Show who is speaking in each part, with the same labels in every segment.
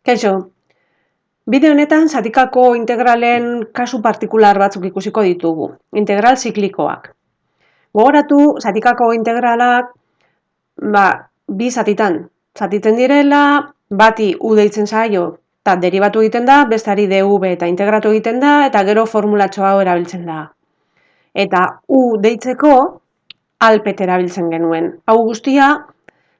Speaker 1: Kaixo, bideo honetan zatikako integralen kasu partikular batzuk ikusiko ditugu, integral ziklikoak. Gogoratu, zatikako integralak bi zatitan zatitzen direla, bati u deitzen zaio, eta deribatu egiten da, bestari dv eta integratu egiten da, eta gero formulatxo hau erabiltzen da. Eta u deitzeko alpet erabiltzen genuen. Hau guztia,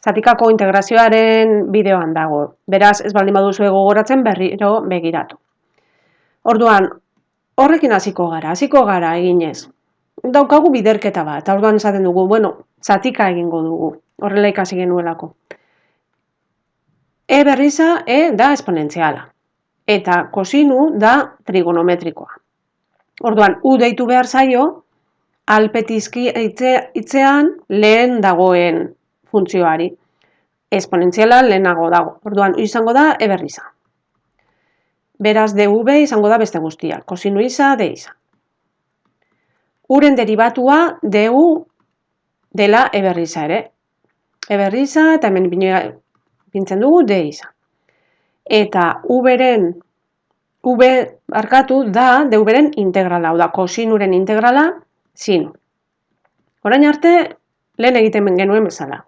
Speaker 1: zatikako integrazioaren bideoan dago. Beraz, ez baldin baduzu gogoratzen berriro begiratu. Orduan, horrekin hasiko gara eginez. Daukagu biderketa bat, eta orduan esaten dugu, zatika egingo dugu, horrela ikasi genuelako. E berriza, da esponentziala, eta kosinu da trigonometrikoa. Orduan, u deitu behar zaio, alpetizki itzean lehen dagoen funtzioari. Esponentziala lehenago dago. Orduan, izango da e berriza. Beraz, dv izango da beste guztia. Kosinu isa, d isa. Uren derivatua du dela e berriza ere. E berriza eta hemen pintzen dugu d isa. Eta v barkatu da dvren integrala, hau da, kosinuren integrala sinu. Orain arte, lehen egiten genuen bezala.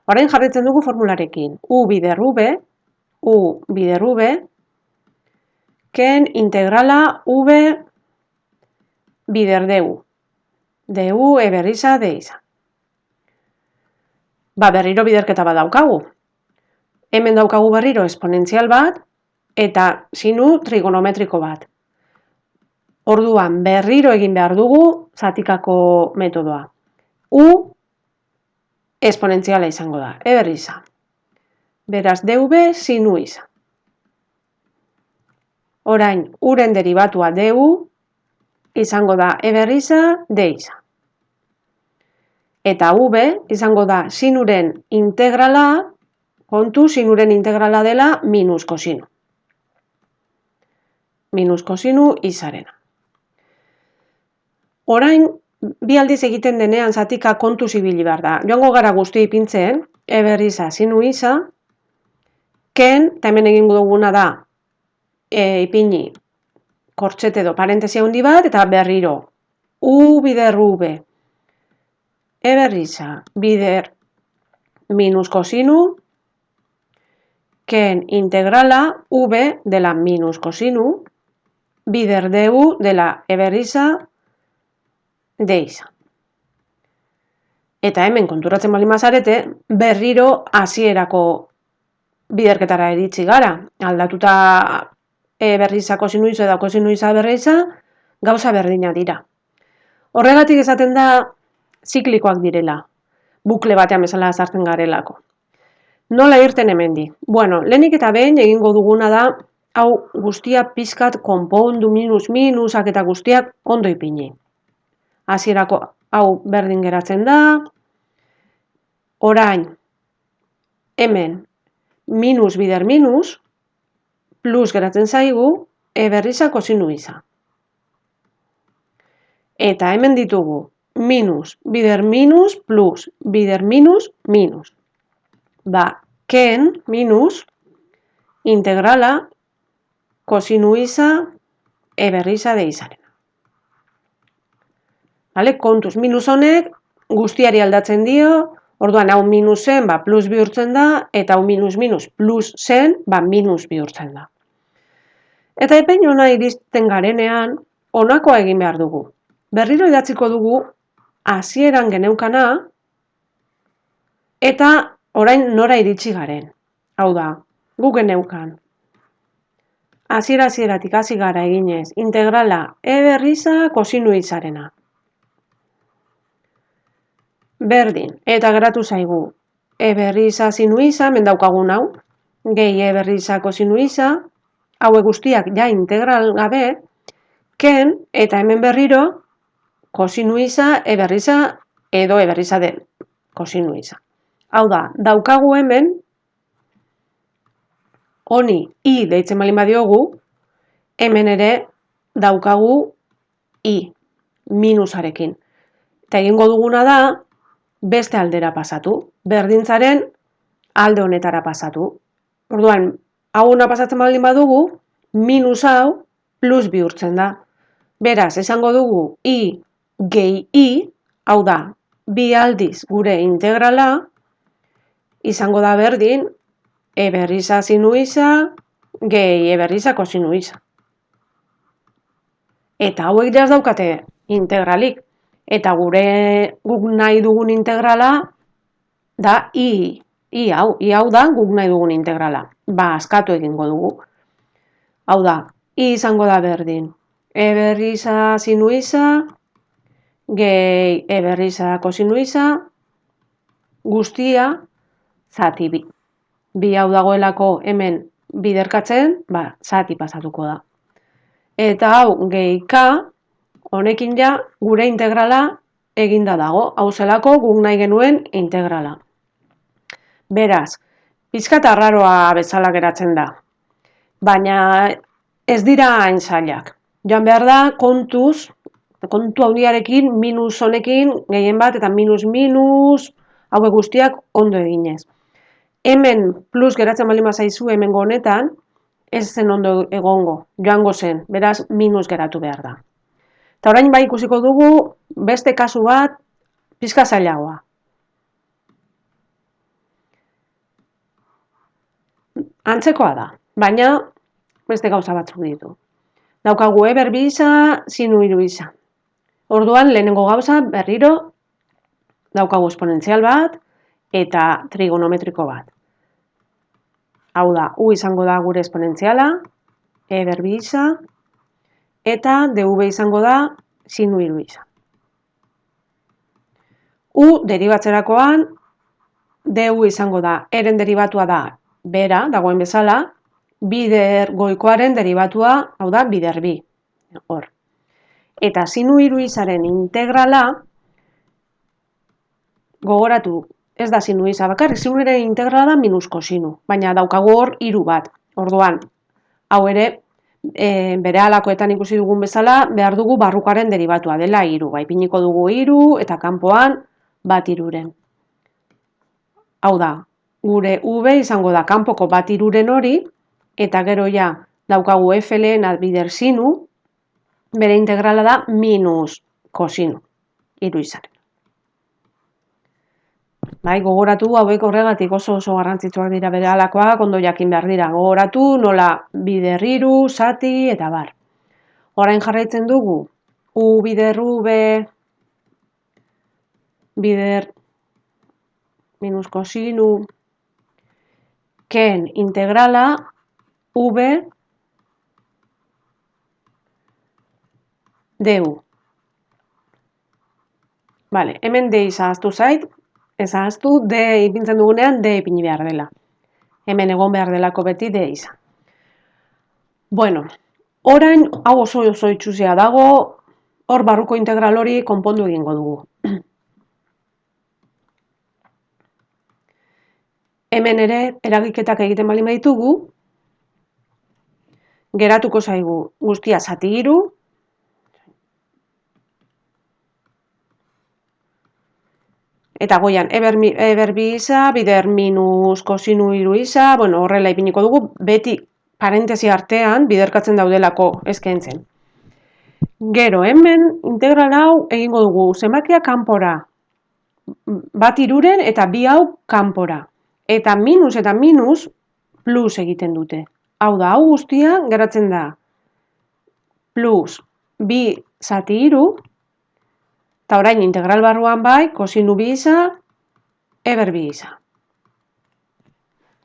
Speaker 1: Orain jarritzen dugu formularekin. U bider v, ken integrala v bider du. Du e berriza d isa. Berriro biderketa bat daukagu. Hemen daukagu berriro esponentzial bat eta sinu trigonometriko bat. Orduan, berriro egin behar dugu zatikako metodoa. U esponentziala izango da, e berriza. Beraz, dv sinu isa. Orain, uren derivatua du izango da e berriza d isa. Eta v izango da sinuren integrala, kontu sinuren integrala dela minus kosinu. Minus kosinu isarena. Orain, bi aldiz egiten denean zatika kontu zibili behar da. Joango gara guzti ipintzen, e berriza sinu isa, ken, eta hemen egingo duguna da, ipini kortxete edo parentesia handi bat, eta berriro, u bider v, e berriza bider minus kosinu, ken integrala v dela minus kosinu, bider du dela e berriza d isa. Eta hemen konturatzen baldin bazarete, berriro hasierako biderketara iritsi gara. Aldatuta e berriza kosinu isa eta kosinu isa berriza, gauza berdina dira. Horregatik esaten da ziklikoak direla, bukle batean bezala sartzen garelako. Nola irten hemendik? Lehenik eta behin egingo duguna da, hau guztia pizkat konpondu minusak eta guztiak ondo ipini. Hasierako hau berdin geratzen da, orain, hemen, minus bider minus, plus geratzen zaigu, e berriza kosinu isa. Eta hemen ditugu, minus bider minus plus bider minus minus. Ken minus integrala kosinu isa e berriza d isarena. Kontuz, minus honek guztiari aldatzen dio, orduan hau minus zen, plus bihurtzen da, eta hau minus plus zen, minus bihurtzen da. Eta epein hona iristen garenean, honakoa egin behar dugu. Berriro idatziko dugu, hasieran geneukana, eta orain nora iritsi garen. Hau da, gu geneukan. Hasieratik hasi gara eginez, integrala e berriza kosinu isarena. Berdin, eta geratu zaigu, e berriza sinu isa, hemen daukagun hau, gehi e berriza kosinu isa, hauek guztiak ja integral gabe, ken, eta hemen berriro, kosinu isa, e berriza, edo e berriza den, kosinu isa. Hau da, daukagu hemen, honi i deitzen baldin badiogu, hemen ere daukagu i, minusarekin. Eta egingo duguna da, beste aldera pasatu, berdintzaren alde honetara pasatu. Orduan, Hau pasatzen baldin badugu, minus hau plus bihurtzen da. Beraz, esango dugu I gehi I, hau da, bi aldiz gure integrala, izango da berdin, e berriza sinu isa, gehi e berriza kosinu isa. Eta hauek jaz daukate integralik. Eta guk nahi dugun integrala da I hau da guk nahi dugun integrala. Askatu egingo dugu. Hau da, I izango da berdin. E berriza sinu isa, gehi e berriza kosinu isa, guztia zati bi. Bi hau dagoelako hemen biderkatzen, zati pasatuko da. Eta hau gehi K, honekin ja gure integrala eginda dago. Hau zelako guk nahi genuen integrala. Beraz, pixkat arraroa bezala geratzen da. Baina ez dira hain zailak. Joan behar da kontu handiarekin, minus honekin, gehien bat, eta minus, hauek guztiak ondo eginez. Hemen plus geratzen baldin bazaizu hemengo honetan, ez zen ondo egongo, joango zen, beraz minus geratu behar da. Eta orain bai ikusiko dugu beste kasu bat pixka zailagoa. Antzekoa da, baina beste gauza batzuk ditu. Daukagu e berbi isa, sinu hiru isa. Orduan, lehenengo gauza berriro daukagu esponentzial bat eta trigonometriko bat. Hau da, u izango da gure esponentziala, e berbi isa, eta dv izango da sinu hiru isa. U deribatzerakoan, du izango da, eren deribatua da bera, dagoen bezala, bider goikoaren deribatua, hau da, bider bi. Hor. Eta sinu hiru isaren integrala, gogoratu, ez da sinu isa bakarrik, sinuaren integrala da minus kosinu, baina daukagu hor hiru bat. Orduan, hau ere, bere halakoetan ikusi dugun bezala, behar dugu barrukaren deribatua dela hiru. Ipiniko dugu hiru eta kanpoan bat hiruren. Hau da, gure v izango da kanpoko bat hiruren hori, eta gero ja daukagu f lehen bider sinu, bere integrala da minus kosinu, hiru izaren. Gogoratu hauek horregatik oso garrantzitsuak dira bere halakoak, ondo jakin behar dira. Gogoratu nola bider hiru, zati eta bar. Orain jarraitzen dugu, u bider v, bider minus kosinu, ken integrala, v, du. Hemen d izahaztu zait, ez ahaztu, d ipintzen dugunean, d ipini behar dela. Hemen egon behar delako beti d izan. Orain, hau oso itxusia dago, hor barruko integral hori konpondu egingo dugu. Hemen ere, eragiketak egiten baldin baditugu, geratuko zaigu guztia zati hiru, eta goian, e berbi isa, bider minus kosinu hiru isa, horrela ipiniko dugu, beti parentesi artean biderkatzen daudelako eskentzen. Gero, hemen integral hau egingo dugu, zenbakia kanpora, bat hiruren eta bi hau kanpora. Eta minus plus egiten dute. Hau da, hau guztia geratzen da plus bi zati hiru, eta orain integral barruan bai, kosinu bi isa, e berbi isa.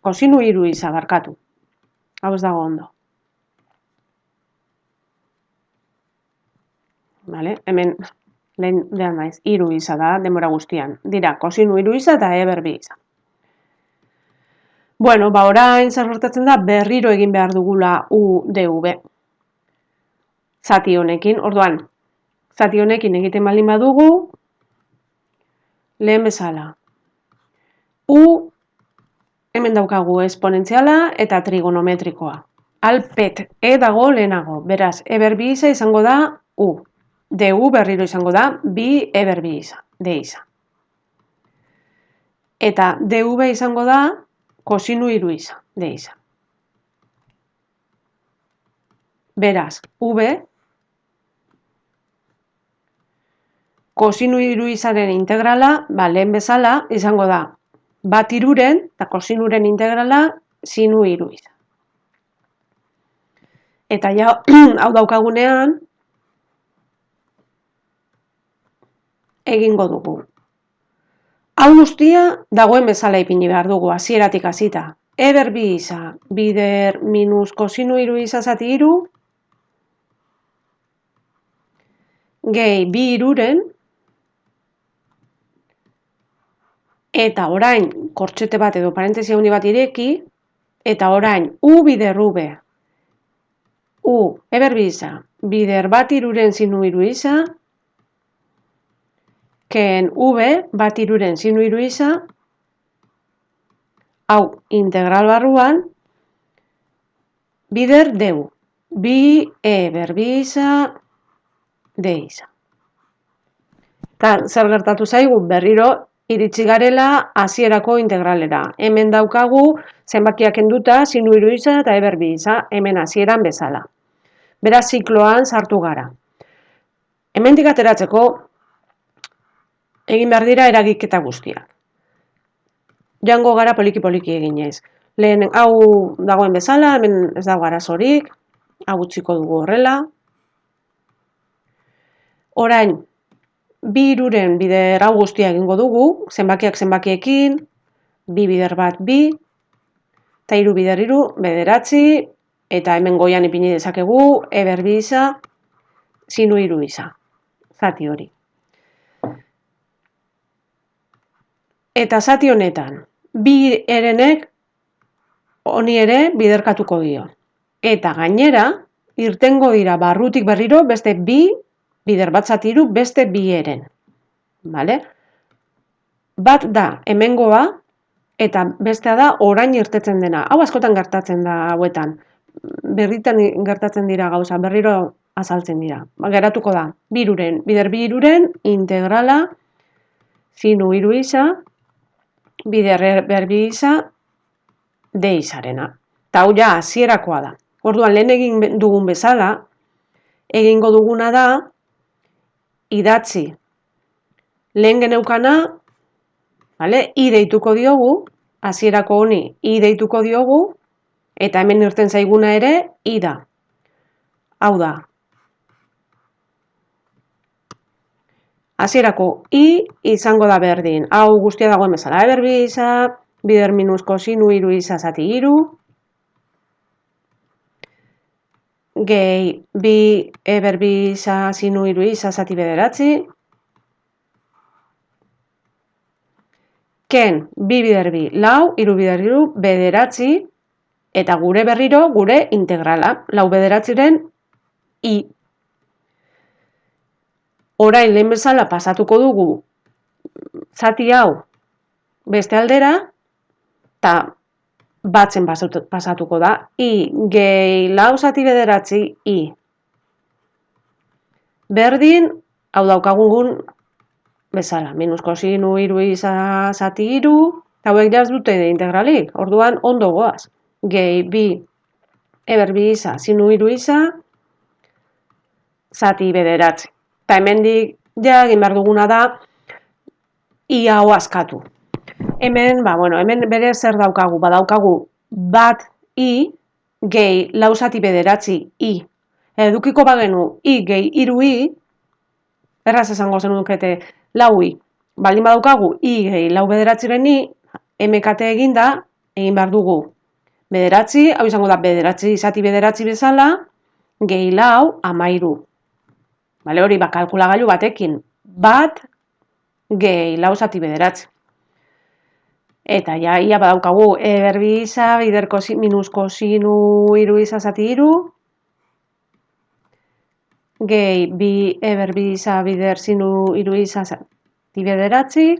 Speaker 1: Kosinu hiru isa, barkatu. Hau ez dago ondo. Hemen lehen naiz, hiru isa da, denbora guztian. Dira, kosinu hiru isa eta e berbi isa. Orain zer gertatzen da, berriro egin behar dugula u dv. Zati honekin, orduan, zati honekin egiten baldin badugu, lehen bezala. U, hemen daukagu esponentziala eta trigonometrikoa. Alpet, e dago lehenago, beraz, e berbi isa izango da u. Du berriro izango da, bi e berbi isa, d isa. Eta dv izango da, kosinu hiru isa, d isa. Beraz, V kosinu iruizaren integrala, lehen bezala, izango da bat iruren, eta kosinuren integrala sinu iruiza. Eta ja, hau daukagunean, egingo dugu. Hau guztia dagoen bezala ipini behar dugu, hasieratik hasita. E berbi iza, bider minus kosinu iruiza zati iru, gehi bi iruren, eta orain kortxete bat edo parentesi handi bat ireki, eta orain u bider ube, u e berbi iza, bider bat iruren sinu iruiza, ken v bat iruren sinu iruiza, hau integral barruan, bider deu, bi e berbi iza, de iza. Eta zer gertatu zaigu berriro iritsi garela hasierako integralera. Hemen daukagu zenbakiak kenduta sinu iruiza eta e berbi iza, hemen hasieran bezala. Beraz zikloan sartu gara. Hemendik ateratzeko egin behar dira eragiketa guztiak. Joango gara poliki-poliki eginez. Lehen hau dagoen bezala, hemen ez dago arazorik, hau utziko dugu horrela. Orain, bi iruren bider hau guztia egingo dugu, zenbakiak zenbakiekin, bi bider bat bi, eta hiru bider hiru, bederatzi, eta hemen goian ipini dezakegu, e berbi iza, sinu hiru iza, zati hori. Eta zati honetan, bi erenek honi ere biderkatuko dio. Eta gainera, irtengo dira barrutik berriro beste bi, bider bat zati hiru, beste bi eren. Vale? Bat da hemengoa, eta bestea da orain irtetzen dena. Hau askotan gertatzen da hauetan. Berritan gertatzen dira gauza, berriro azaltzen dira. Geratuko da, bider bi iruren integrala sinu hiru iza, bider berbi iza, de izarena. Eta hau ja hasierakoa da. Orduan lehen egin dugun bezala, egingo duguna da, idatzi lehen geneukana, vale? I deituko diogu, hasierako honi I deituko diogu, eta hemen irten zaiguna ere I da. Hau da. Hasierako I izango da berdin. Hau guztia dagoen bezala. E berbi iza, bider minus kosinu hiru iza zati hiru, gehi bi e berbi iza sinu hiru iza zati bederatzi, ken bi bider bi lau, hiru bider hiru, bederatzi, eta gure berriro gure integrala, lau bederatziren I. Orain lehen bezala pasatuko dugu zati hau beste aldera, eta batzen pasatuko da. I gehi lau zati bederatzi I. Berdin, hau daukagun bezala, minus kosinu hiru iza zati hiru, eta hauek jaz dute integralik, orduan ondo goaz. Gehi bi e berbi iza sinu hiru iza zati bederatzi. Eta hemendik ja egin behar duguna da I hau askatu. Hemen, hemen bere zer daukagu? Badaukagu bat I gehi lau zati bederatzi I. Edukiko bagenu I gehi hiru I, erraz esango zenukete lau I. Baldin badaukagu I gehi lau bederatziren I, MKT eginda, egin behar dugu bederatzi, hau izango da bederatzi zati bederatzi bezala, gehi lau amairu. Bale, hori kalkulagailu batekin, bat gehi lau zati bederatzi. Eta ja, ia badaukagu e berbi iza, bider minus kosinu hiru iza zati hiru, gehi bi e berbi iza, bider sinu hiru iza zati bederatzi.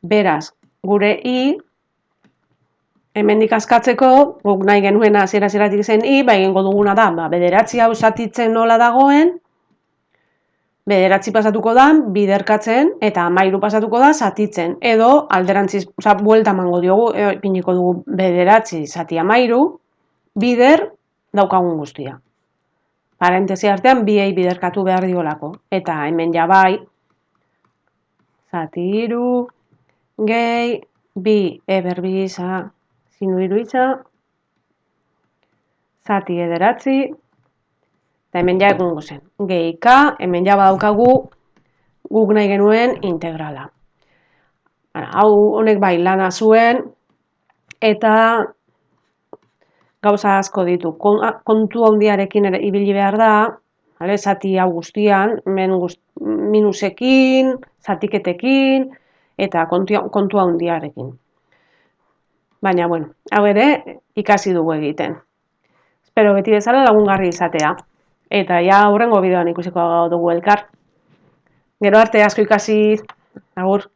Speaker 1: Beraz, gure I, hemendik askatzeko, guk nahi genuen hasiera-hasieratik zen I, egingo duguna da, bederatzi hau zatitzen nola dagoen, bederatzi pasatuko da, biderkatzen, eta amairu pasatuko da, zatitzen. Edo, alderantziz, buelta emango diogu, piniko dugu bederatzi zati amairu, bider daukagun guztia. Parentesi artean biei biderkatu behar diolako. Eta hemen jabai, zati iru, gehi, bi eberbisa, sinu iruitza, zati ederatzi, eta hemen ja egungo zen. Gehika, hemen ja badaukagu guk nahi genuen integrala. Hau honek bai lana zuen, eta gauza asko ditu. Kontu handiarekin ere ibili behar da, zati hau guztian, minusekin, zatiketekin, eta kontu handiarekin. Baina, bueno, hau ere ikasi dugu egiten. Espero beti bezala lagungarri izatea. Eta ja hurrengo bideoan ikusiko dugu elkar. Gero arte asko ikasi, agur.